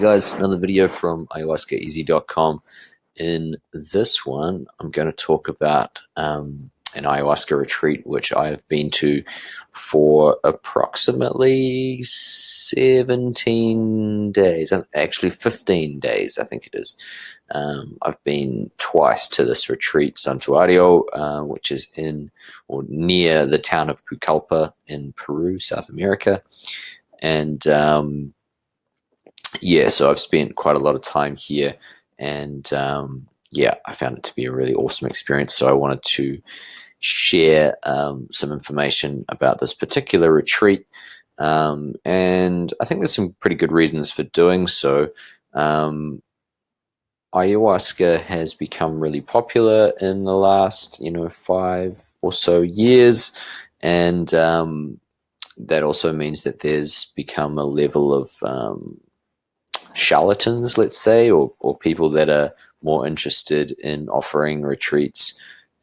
Hey guys, another video from ayahuascaeasy.com. In this one, I'm going to talk about an ayahuasca retreat which I have been to for approximately 17 days, actually 15 days, I think it is. I've been twice to this retreat, Santuario, which is in or near the town of Pucallpa in Peru, South America. And yeah, so I've spent quite a lot of time here, and yeah, I found it to be a really awesome experience. So I wanted to share some information about this particular retreat, and I think there's some pretty good reasons for doing so. Ayahuasca has become really popular in the last, 5 or so years, and that also means that there's become a level of charlatans, let's say, or people that are more interested in offering retreats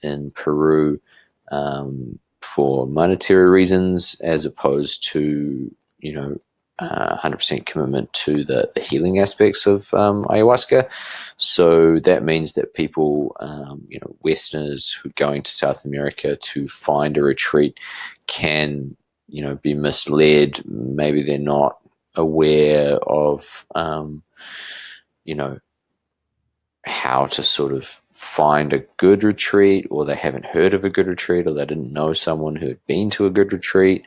in Peru for monetary reasons, as opposed to 100% commitment to the healing aspects of ayahuasca. So that means that people, Westerners who are going to South America to find a retreat can, be misled. Maybe they're not aware of, how to sort of find a good retreat, or they haven't heard of a good retreat, or they didn't know someone who had been to a good retreat.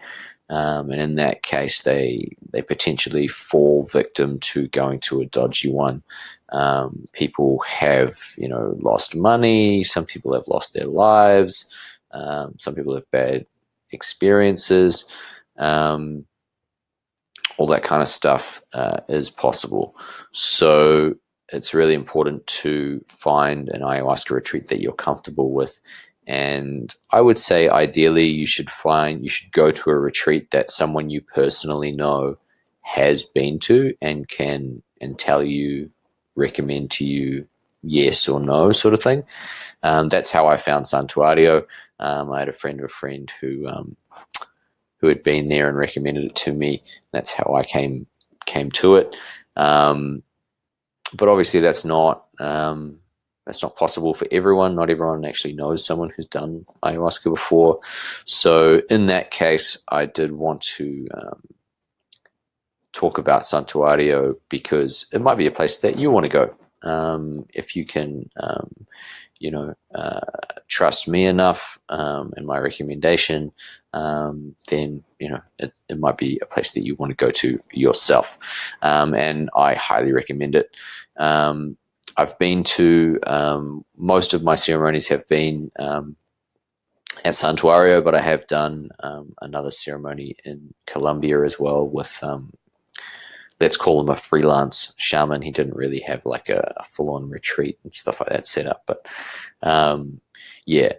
And in that case, they potentially fall victim to going to a dodgy one. People have, lost money. Some people have lost their lives. Some people have bad experiences. All that kind of stuff is possible. So it's really important to find an ayahuasca retreat that you're comfortable with. And I would say ideally you should go to a retreat that someone you personally know has been to and can tell you, recommend to you, yes or no, sort of thing. That's how I found Santuario. I had a friend of a friend who had been there and recommended it to me. That's how I came to it. But obviously, that's not possible for everyone. Not everyone actually knows someone who's done ayahuasca before. So in that case, I did want to talk about Santuario because it might be a place that you want to go. If you can, trust me enough and my recommendation, then it might be a place that you want to go to yourself, and I highly recommend it. I've been to most of my ceremonies have been at Santuario, but I have done another ceremony in Colombia as well with let's call him a freelance shaman. He didn't really have like a full-on retreat and stuff like that set up, but yeah,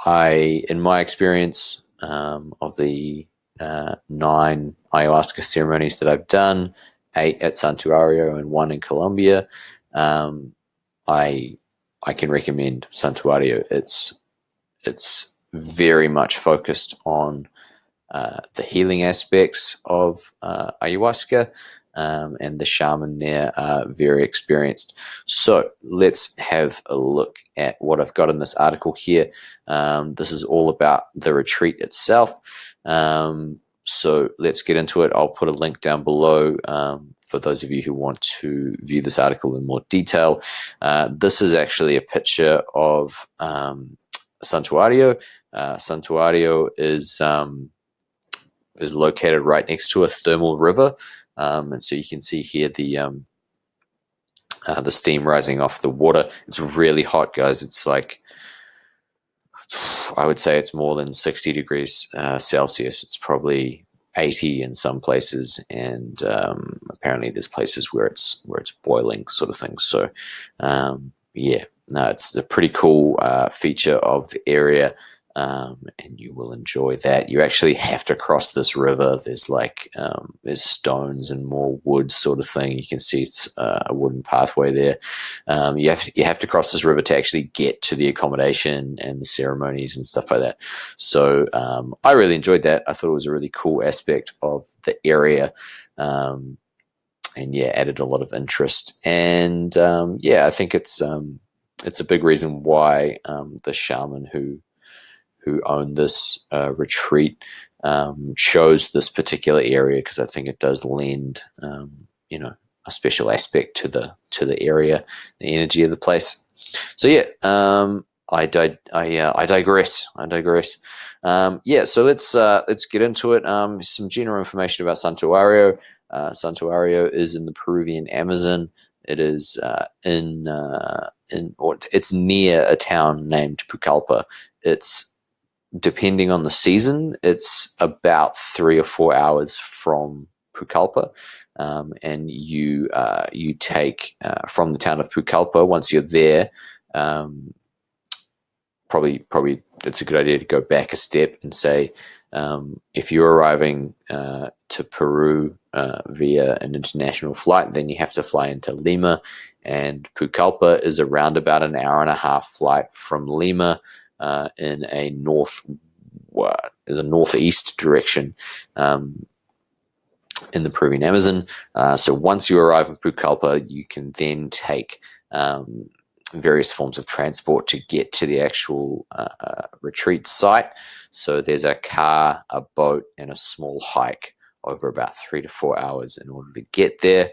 in my experience of the 9 ayahuasca ceremonies that I've done, 8 at Santuario and 1 in Colombia, I can recommend Santuario. It's very much focused on the healing aspects of ayahuasca, and the shaman there are very experienced. So let's have a look at what I've got in this article here. This is all about the retreat itself. So let's get into it. I'll put a link down below for those of you who want to view this article in more detail. This is actually a picture of Santuario. Santuario is located right next to a thermal river, and so you can see here the steam rising off the water. It's really hot, guys. It's like, I would say it's more than 60 degrees Celsius. It's probably 80 in some places, and apparently there's places where it's boiling, sort of thing. So yeah, no, it's a pretty cool feature of the area. And you will enjoy that. You actually have to cross this river. There's there's stones and more wood, sort of thing. You can see it's a wooden pathway there. You have to cross this river to actually get to the accommodation and the ceremonies and stuff like that. So I really enjoyed that. I thought it was a really cool aspect of the area. yeah, added a lot of interest. And yeah, I think it's a big reason why the shaman who owned this retreat chose this particular area, because I think it does lend a special aspect to the area, the energy of the place. So yeah, I digress. Yeah, so let's get into it. Some general information about Santuario. Santuario is in the Peruvian Amazon. It is it's near a town named Pucallpa. It's, depending on the season, it's about 3 or 4 hours from Pucallpa, and you take from the town of Pucallpa. Once you're there, probably it's a good idea to go back a step and say, if you're arriving to Peru via an international flight, then you have to fly into Lima, and Pucallpa is around about an hour and a half flight from Lima in a northeast direction in the Peruvian Amazon. So once you arrive in Pucallpa, you can then take various forms of transport to get to the actual retreat site. So there's a car, a boat, and a small hike over about 3 to 4 hours in order to get there.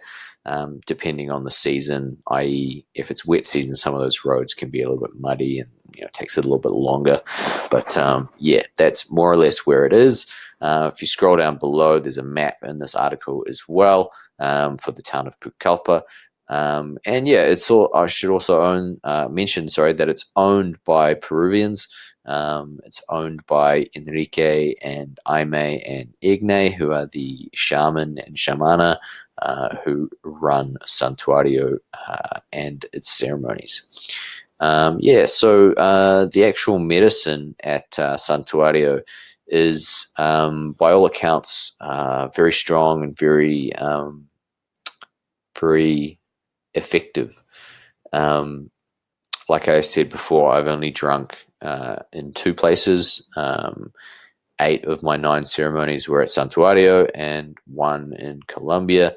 Depending on the season, i.e. if it's wet season, some of those roads can be a little bit muddy and it takes a little bit longer. But yeah, that's more or less where it is. If you scroll down below, there's a map in this article as well for the town of Pucallpa. And yeah, I should also mention that it's owned by Peruvians. It's owned by Enrique and Aime and Igne, who are the shaman and shamana who run Santuario and its ceremonies. Yeah, so the actual medicine at Santuario is, by all accounts, very strong and very effective. Like I said before, I've only drunk in 2 places. 8 of my 9 ceremonies were at Santuario and 1 in Colombia.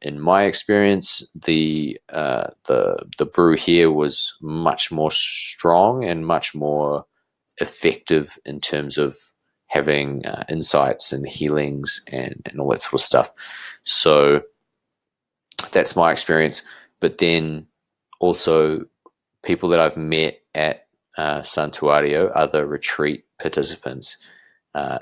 In my experience, the brew here was much more strong and much more effective in terms of having insights and healings and all that sort of stuff. So that's my experience. But then also, people that I've met at Santuario, other retreat participants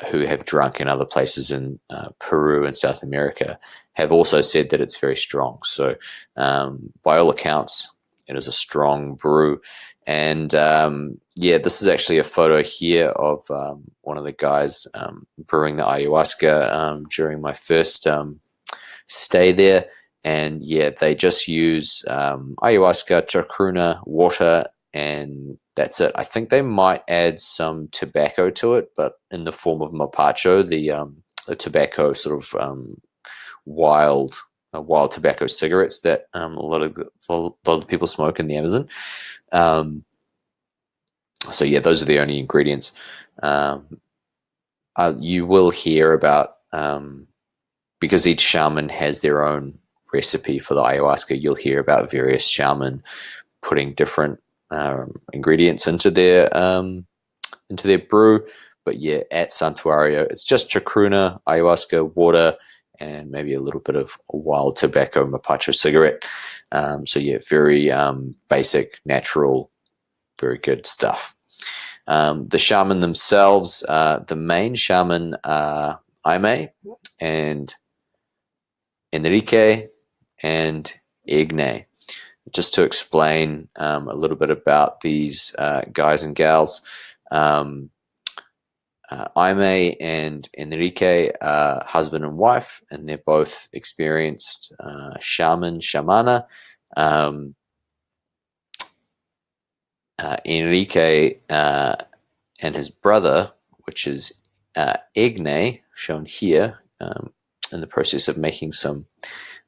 who have drunk in other places in Peru and South America, have also said that it's very strong. So by all accounts, it is a strong brew. And yeah, this is actually a photo here of one of the guys brewing the ayahuasca during my first stay there. And yeah, they just use ayahuasca, chacruna, water, and that's it. I think they might add some tobacco to it, but in the form of mapacho, the tobacco sort of wild tobacco cigarettes that a lot of people smoke in the Amazon. So yeah, those are the only ingredients. You will hear about, because each shaman has their own recipe for the ayahuasca, you'll hear about various shaman putting different ingredients into their brew. But yeah, at Santuario, it's just chacruna, ayahuasca, water, and maybe a little bit of wild tobacco, mapacho cigarette. So yeah, very basic, natural, very good stuff. The shaman themselves, the main shaman, Aime and Enrique and Igne. Just to explain a little bit about these guys and gals, Aime and Enrique are husband and wife, and they're both experienced shamana. Enrique and his brother, which is Igne, shown here, in the process of making some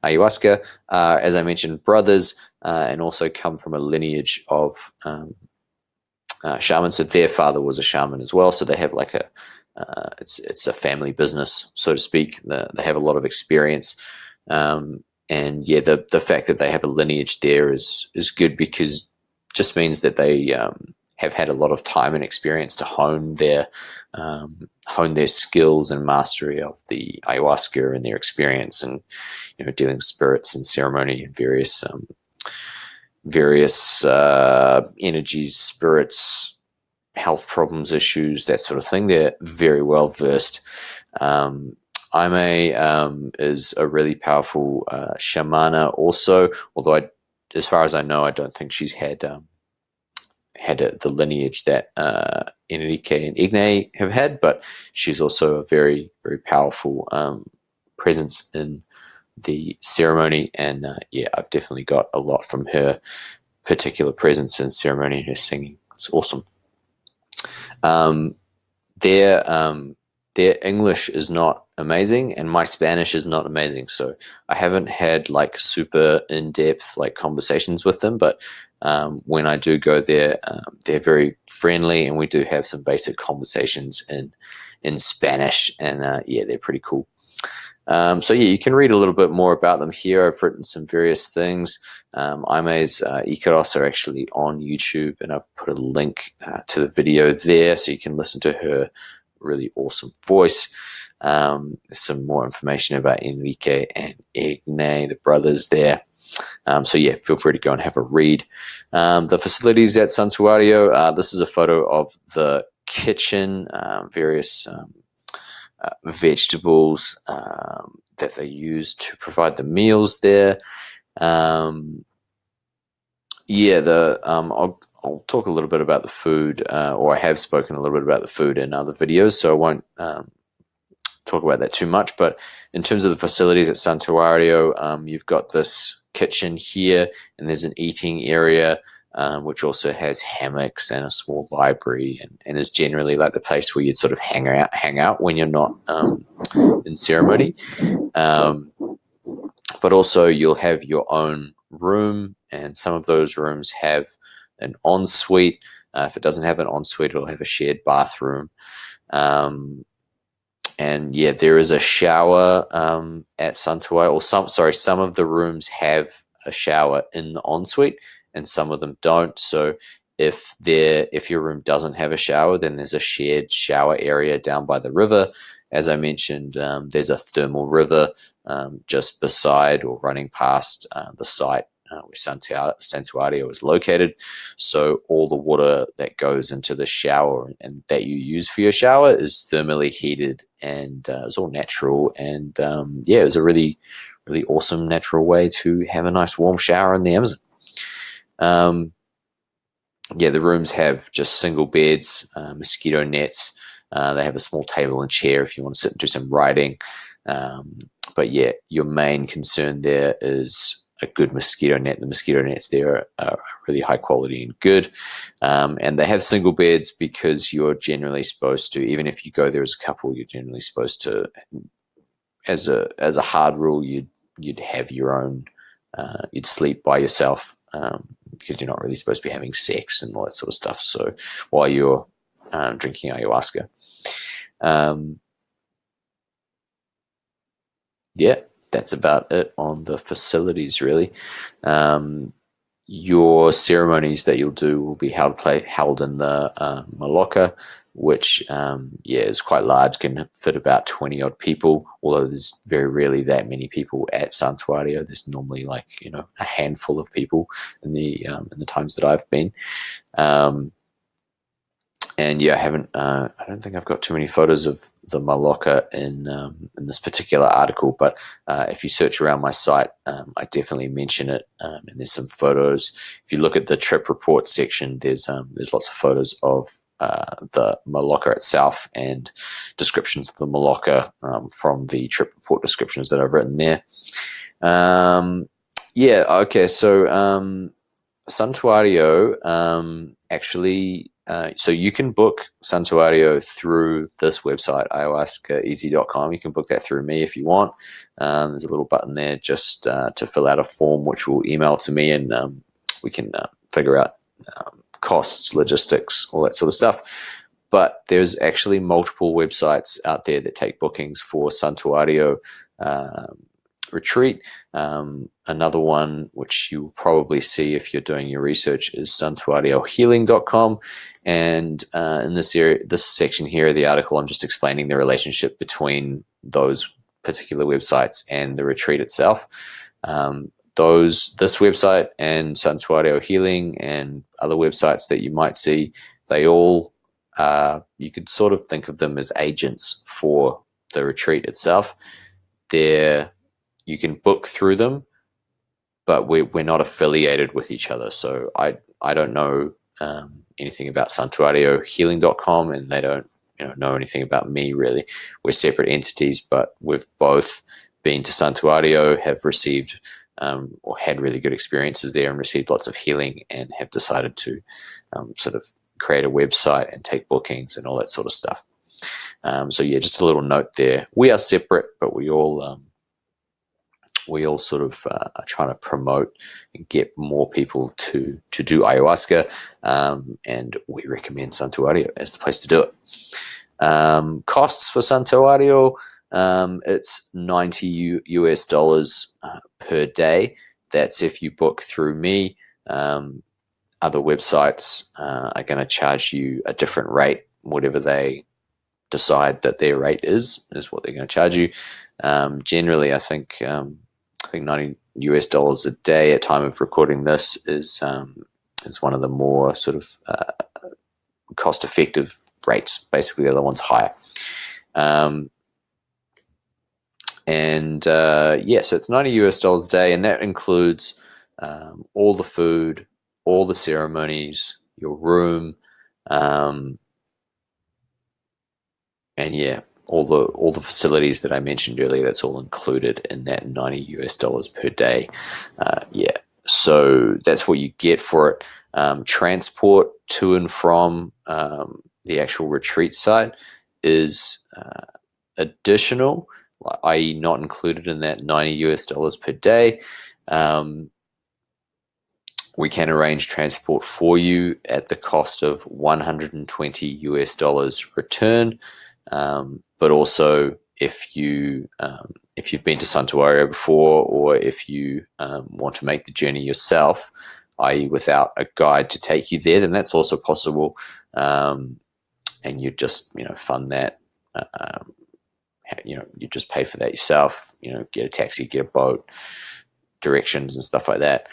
ayahuasca, as I mentioned, brothers, and also come from a lineage of shamans. So their father was a shaman as well. So they have like it's a family business, so to speak. They have a lot of experience. and yeah, the fact that they have a lineage there is good, because just means that they have had a lot of time and experience to hone their skills and mastery of the ayahuasca, and their experience, and dealing with spirits and ceremony and various energies, spirits, health problems, issues, that sort of thing. They're very well versed. Aime is a really powerful shamana also, although as far as I know, I don't think she's had the lineage that Enrique and Igne have had, but she's also a very, very powerful presence in the ceremony, and yeah, I've definitely got a lot from her particular presence in ceremony and her singing. It's awesome. Um, their English is not amazing, and my Spanish is not amazing, so I haven't had like super in-depth like conversations with them, but when I do go there, they're very friendly, and we do have some basic conversations in Spanish, and yeah, they're pretty cool. So yeah, you can read a little bit more about them here. I've written some various things. Aime's Ikaros are actually on YouTube, and I've put a link to the video there, so you can listen to her really awesome voice. There's some more information about Enrique and Igne, the brothers there. So yeah, feel free to go and have a read. The facilities at Santuario, this is a photo of the kitchen, various vegetables that they use to provide the meals there. Yeah, I'll talk a little bit about the food, or I have spoken a little bit about the food in other videos, so I won't talk about that too much. But in terms of the facilities at Santuario, you've got this kitchen here, and there's an eating area, which also has hammocks and a small library, and is generally like the place where you'd sort of hang out when you're not in ceremony. But also you'll have your own room, and some of those rooms have an ensuite. If it doesn't have an ensuite, it'll have a shared bathroom. And yeah, there is a shower at Santuario, or some of the rooms have a shower in the ensuite, and some of them don't. So if your room doesn't have a shower, then there's a shared shower area down by the river. As I mentioned, there's a thermal river just beside or running past the site where Santuario is located. So all the water that goes into the shower and that you use for your shower is thermally heated, and it's all natural. And yeah, it's a really, really awesome natural way to have a nice warm shower in the Amazon. Yeah, the rooms have just single beds, mosquito nets. They have a small table and chair if you want to sit and do some writing. But yeah, your main concern there is a good mosquito net. The mosquito nets there are really high quality and good. And they have single beds because you're generally supposed to, even if you go there as a couple, you're generally supposed to, as a hard rule, you'd have your own, you'd sleep by yourself, because you're not really supposed to be having sex and all that sort of stuff. So while you're drinking ayahuasca. Yeah, that's about it on the facilities, really. Your ceremonies that you'll do will be held in the Maloka, which yeah, is quite large, can fit about 20 odd people, although there's very rarely that many people at Santuario. There's normally like a handful of people in the times that I've been. And yeah, I don't think I've got too many photos of the Maloka in this particular article, but if you search around my site, I definitely mention it, and there's some photos. If you look at the trip report section, there's lots of photos of the Maloka itself and descriptions of the Maloka from the trip report descriptions that I've written there. Yeah, okay, so Santuario actually, so you can book Santuario through this website, ayahuascaeasy.com. You can book that through me if you want. There's a little button there just to fill out a form, which will email to me, and we can figure out costs, logistics, all that sort of stuff. But there's actually multiple websites out there that take bookings for Santuario retreat. Another one which you'll probably see if you're doing your research is santuariohealing.com. And in this section here of the article, I'm just explaining the relationship between those particular websites and the retreat itself. This website and Santuario Healing and other websites that you might see, they all, you could sort of think of them as agents for the retreat itself. You can book through them, but we're not affiliated with each other. So I don't know anything about santuariohealing.com, and they don't know anything about me, really. We're separate entities, but we've both been to Santuario, have received or had really good experiences there and received lots of healing, and have decided to sort of create a website and take bookings and all that sort of stuff. So yeah, just a little note there. We are separate, but we all sort of are trying to promote and get more people to do ayahuasca, and we recommend Santuario as the place to do it. Costs for Santuario, it's $90 US per day. That's if you book through me. Other websites are going to charge you a different rate. Whatever they decide that their rate is what they're going to charge you. Generally, I think $90 US a day at time of recording this is one of the more sort of cost-effective rates. Basically, the other one's higher. So it's $90 US a day, and that includes all the food, all the ceremonies, your room, and yeah, all the facilities that I mentioned earlier. That's all included in that $90 US per day. So that's what you get for it. Transport to and from the actual retreat site is additional, i.e. not included in that $90 US per day. We can arrange transport for you at the cost of $120 US return. But also, if you've been to Santuario before, or if you want to make the journey yourself, i.e. without a guide to take you there, then that's also possible. And you just fund that. You just pay for that yourself. Get a taxi, get a boat, directions and stuff like that.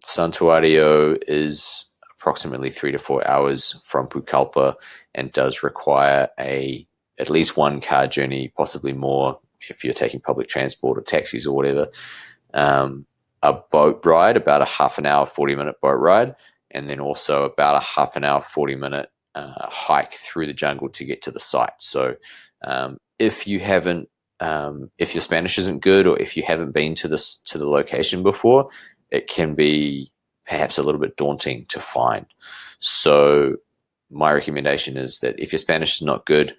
Santuario is approximately 3 to 4 hours from Pucallpa and does require at least one car journey, possibly more if you're taking public transport or taxis or whatever. A boat ride, about a half an hour, 40-minute boat ride, and then also about a half an hour, 40-minute hike through the jungle to get to the site. So if you haven't, if your Spanish isn't good, or if you haven't been to the location before, it can be perhaps a little bit daunting to find. So my recommendation is that if your Spanish is not good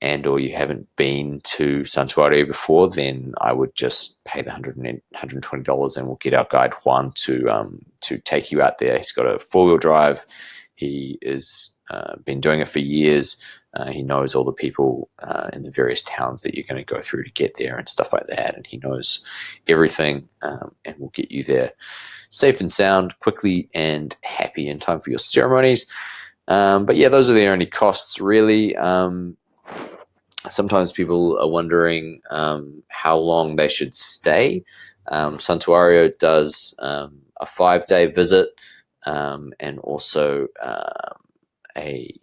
and or you haven't been to Santuario before, then I would just pay the $120 and we'll get our guide Juan to take you out there. He's got a 4-wheel drive. He is been doing it for years. He knows all the people in the various towns that you're going to go through to get there and stuff like that. And he knows everything and will get you there safe and sound, quickly and happy in time for your ceremonies. But yeah, those are the only costs, really. Sometimes people are wondering how long they should stay. Santuario does a 5-day visit and also a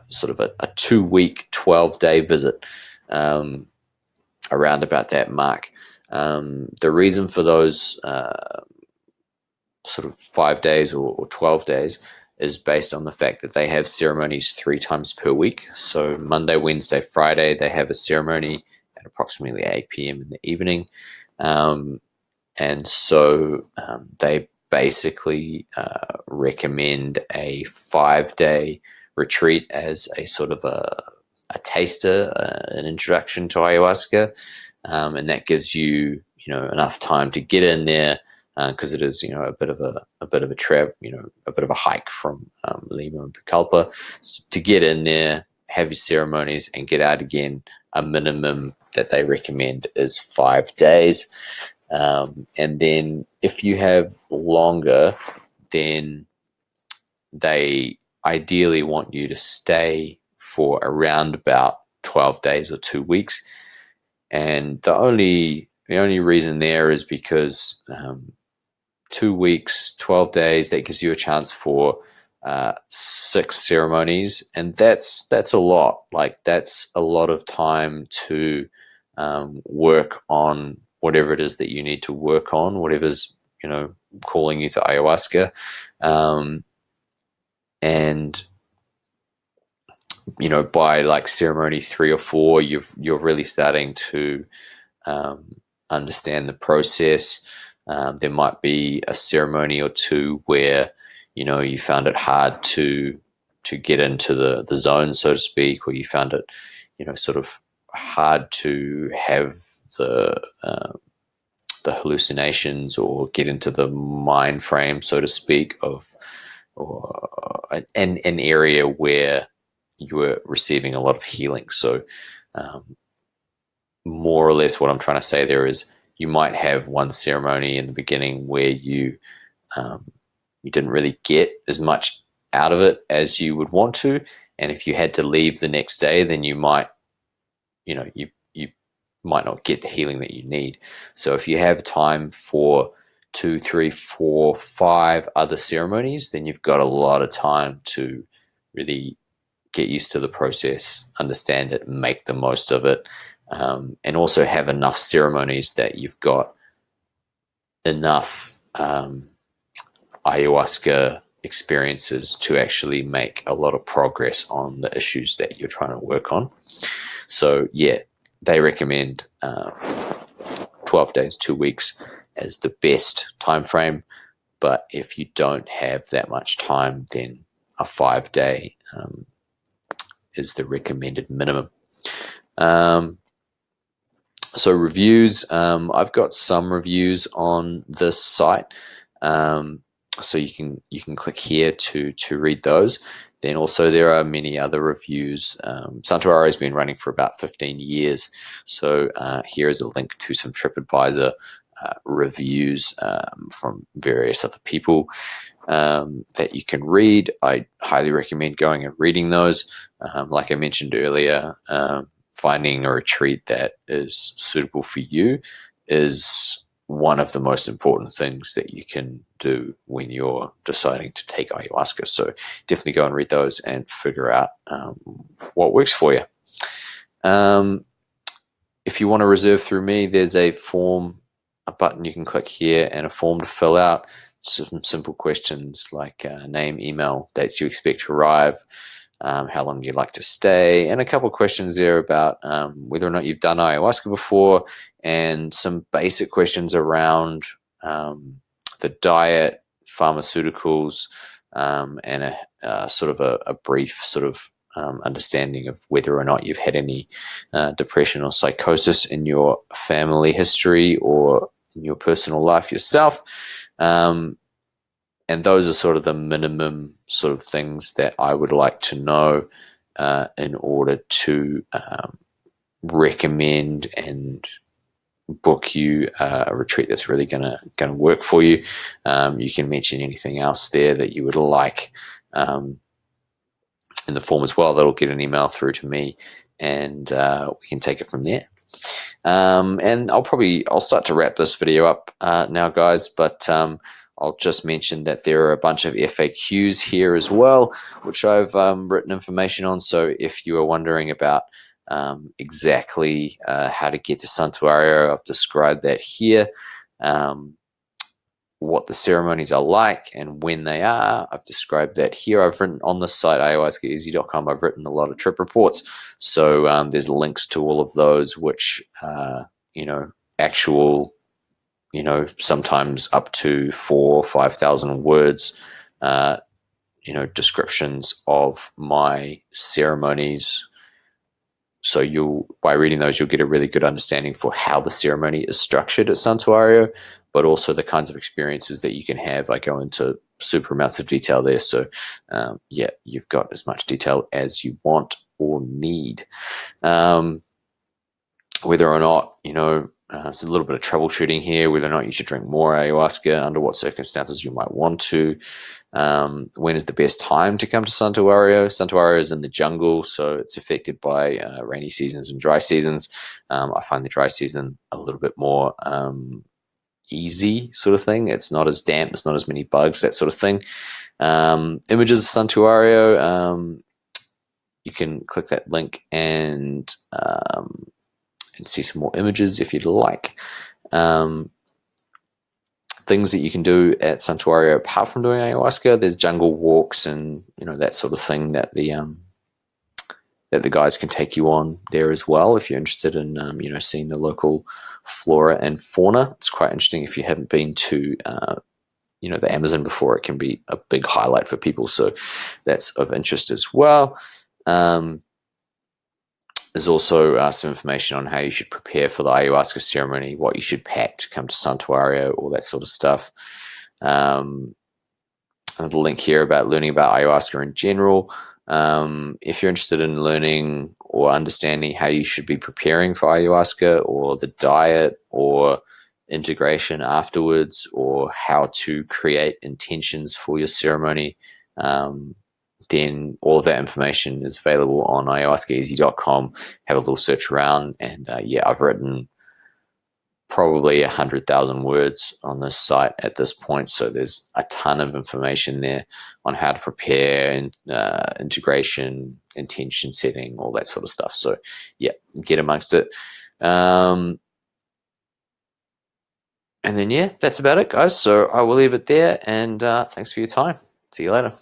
sort of a 2-week, 12-day visit around about that mark. The reason for those sort of 5 days or 12 days is based on the fact that they have ceremonies 3 times per week. So Monday, Wednesday, Friday, they have a ceremony at approximately 8 p.m. in the evening. And so they basically recommend a 5-day retreat as a sort of a taster, an introduction to ayahuasca. And that gives you, enough time to get in there, because it is, a bit of a trip, a bit of a hike from Lima and Pucallpa, to get in there, have your ceremonies, and get out again a minimum that they recommend is 5 days. And then if you have longer, then they ideally want you to stay for around about 12 days or 2 weeks. And the only reason there is because 2 weeks, 12 days, that gives you a chance for 6 ceremonies, and that's a lot. Like, that's a lot of time to work on whatever it is that you need to work on, whatever's calling you to ayahuasca. And by like ceremony 3 or 4, you're really starting to understand the process. There might be a ceremony or two where you found it hard to get into the zone, so to speak, or you found it sort of hard to have the hallucinations or get into the mind frame, so to speak, of or an area where you were receiving a lot of healing. So more or less what I'm trying to say there is, you might have one ceremony in the beginning where you didn't really get as much out of it as you would want to, and if you had to leave the next day, then you might you might not get the healing that you need. So if you have time for 2, 3, 4, 5 other ceremonies, then you've got a lot of time to really get used to the process, understand it, make the most of it, and also have enough ceremonies that you've got enough ayahuasca experiences to actually make a lot of progress on the issues that you're trying to work on. So yeah, they recommend 12 days, 2 weeks as the best time frame. But if you don't have that much time, then a 5-day is the recommended minimum. So reviews, I've got some reviews on this site, so you can click here to read those. Then also there are many other reviews. Santuario has been running for about 15 years, so here is a link to some TripAdvisor reviews from various other people that you can read. I highly recommend going and reading those. Like I mentioned earlier, finding a retreat that is suitable for you is one of the most important things that you can do when you're deciding to take ayahuasca. So definitely go and read those and figure out what works for you. If you want to reserve through me, there's a button you can click here, and a form to fill out. Some simple questions like name, email, dates you expect to arrive, how long you'd like to stay, and a couple of questions there about whether or not you've done ayahuasca before, and some basic questions around the diet, pharmaceuticals, and a sort of a brief sort of understanding of whether or not you've had any depression or psychosis in your family history or in your personal life yourself. And those are sort of the minimum sort of things that I would like to know in order to recommend and book you a retreat that's really gonna work for you. You can mention anything else there that you would like in the form as well. That'll get an email through to me, and we can take it from there. And I'll start to wrap this video up now, guys, but I'll just mention that there are a bunch of FAQs here as well, which I've written information on. So if you are wondering about exactly how to get to Santuario, I've described that here. What the ceremonies are like and when they are, I've described that here. I've written on the site ayahuascaeasy.com, I've written a lot of trip reports, so there's links to all of those, which actual sometimes up to 4,000 or 5,000 words descriptions of my ceremonies. So by reading those, you'll get a really good understanding for how the ceremony is structured at Santuario, but also the kinds of experiences that you can have. I go into super amounts of detail there. So yeah, you've got as much detail as you want or need. whether or not, it's a little bit of troubleshooting here, whether or not you should drink more ayahuasca, under what circumstances you might want to. When is the best time to come to Santuario? Santuario is in the jungle, so it's affected by rainy seasons and dry seasons. I find the dry season a little bit more easy sort of thing. It's not as damp, it's not as many bugs, that sort of thing. Images of Santuario, you can click that link and see some more images if you'd like. Things that you can do at Santuario apart from doing ayahuasca, there's jungle walks and that sort of thing that the guys can take you on there as well if you're interested in seeing the local flora and fauna. It's quite interesting if you haven't been to the Amazon before. It can be a big highlight for people, so that's of interest as well. There's also some information on how you should prepare for the ayahuasca ceremony, what you should pack to come to Santuario, all that sort of stuff. Another link here about learning about ayahuasca in general. If you're interested in learning or understanding how you should be preparing for ayahuasca, or the diet, or integration afterwards, or how to create intentions for your ceremony, then all of that information is available on ayahuascaeasy.com. Have a little search around, and I've written probably 100,000 words on this site at this point, so there's a ton of information there on how to prepare, and integration, intention setting, all that sort of stuff. So get amongst it. And then that's about it, guys. So I will leave it there, and thanks for your time. See you later.